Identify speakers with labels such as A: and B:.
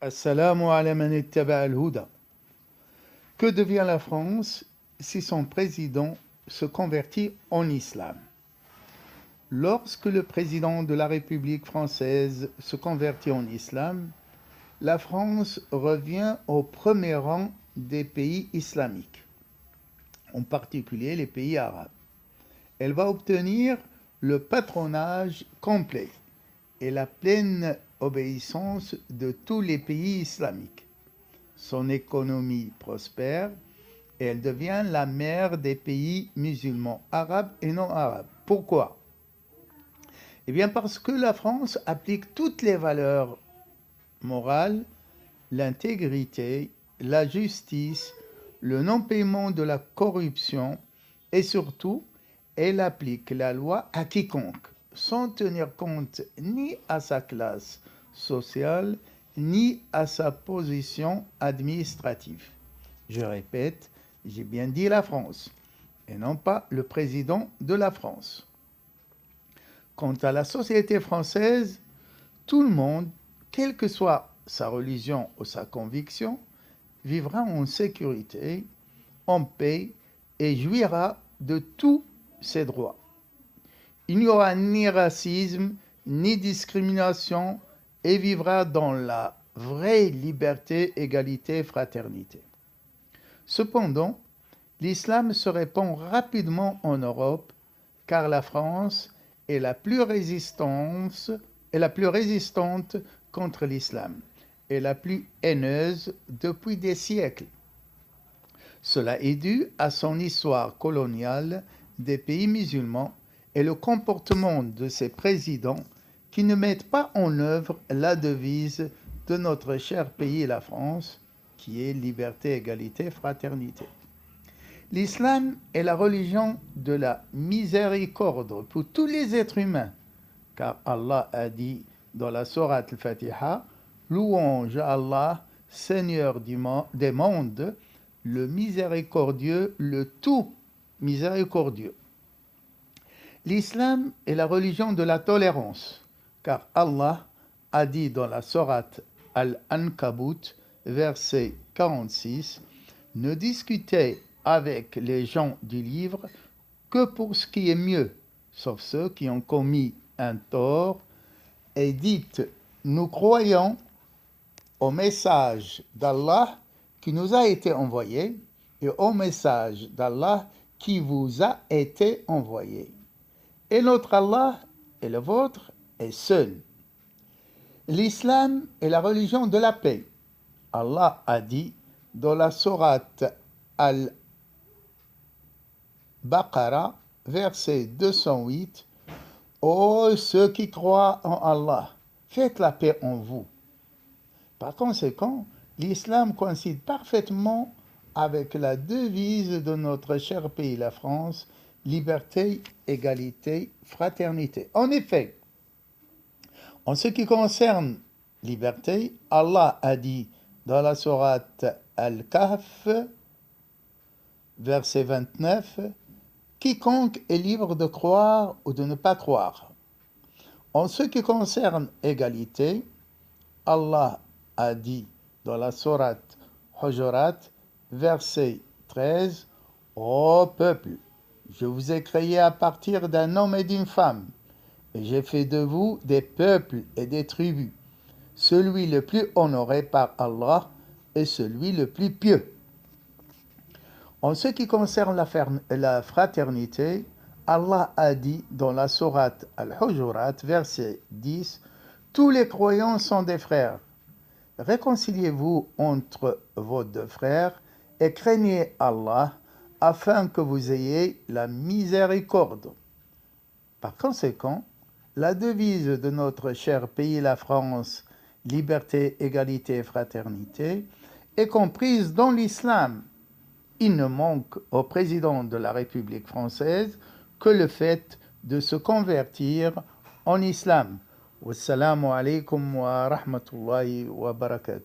A: Assalamu ala man ittaba al-huda. Que devient la France si son président se convertit en islam? Lorsque le président de la République française se convertit en islam, la France revient au premier rang des pays islamiques, en particulier les pays arabes. Elle va obtenir le patronage complet et la pleine obéissance de tous les pays islamiques. Son économie prospère et elle devient la mère des pays musulmans, arabes et non arabes. Pourquoi? Eh bien parce que la France applique toutes les valeurs morales, l'intégrité, la justice, le non-paiement de la corruption et surtout, elle applique la loi à quiconque, sans tenir compte ni à sa classe sociale, ni à sa position administrative. Je répète, j'ai bien dit la France, et non pas le président de la France. Quant à la société française, tout le monde, quelle que soit sa religion ou sa conviction, vivra en sécurité, en paix et jouira de tous ses droits. Il n'y aura ni racisme, ni discrimination et vivra dans la vraie liberté, égalité, fraternité. Cependant, l'islam se répand rapidement en Europe car la France est la plus résistante contre l'islam et la plus haineuse depuis des siècles. Cela est dû à son histoire coloniale des pays musulmans et le comportement de ses présidents qui ne mettent pas en œuvre la devise de notre cher pays, la France, qui est liberté, égalité, fraternité. L'islam est la religion de la miséricorde pour tous les êtres humains, car Allah a dit dans la sourate Al-Fatiha, « Louange à Allah, Seigneur des mondes, le miséricordieux, le tout miséricordieux. » L'islam est la religion de la tolérance, car Allah a dit dans la sourate Al-Ankabut, verset 46, « Ne discutez avec les gens du livre que pour ce qui est mieux, sauf ceux qui ont commis un tort, et dites, nous croyons au message d'Allah qui nous a été envoyé et au message d'Allah qui vous a été envoyé. Et notre Allah et le vôtre est seul. L'islam est la religion de la paix. Allah a dit dans la sourate Al-Baqarah, verset 208, « Ô ceux qui croient en Allah, faites la paix en vous. » Par conséquent, l'islam coïncide parfaitement avec la devise de notre cher pays, la France, liberté, égalité, fraternité. En effet, en ce qui concerne liberté, Allah a dit dans la sourate Al-Kahf, verset 29, « Quiconque est libre de croire ou de ne pas croire. » En ce qui concerne égalité, Allah a dit dans la sourate Hujurat, verset 13, « Ô peuple, je vous ai créé à partir d'un homme et d'une femme, et j'ai fait de vous des peuples et des tribus. Celui le plus honoré par Allah est celui le plus pieux. » En ce qui concerne la fraternité, Allah a dit dans la sourate Al-Hujurat, verset 10, « Tous les croyants sont des frères. Réconciliez-vous entre vos deux frères et craignez Allah afin que vous ayez la miséricorde. » Par conséquent, la devise de notre cher pays, la France, liberté, égalité et fraternité, est comprise dans l'islam. Il ne manque au président de la République française que le fait de se convertir en islam. Wassalamu alaikum wa rahmatullahi wa barakatuh.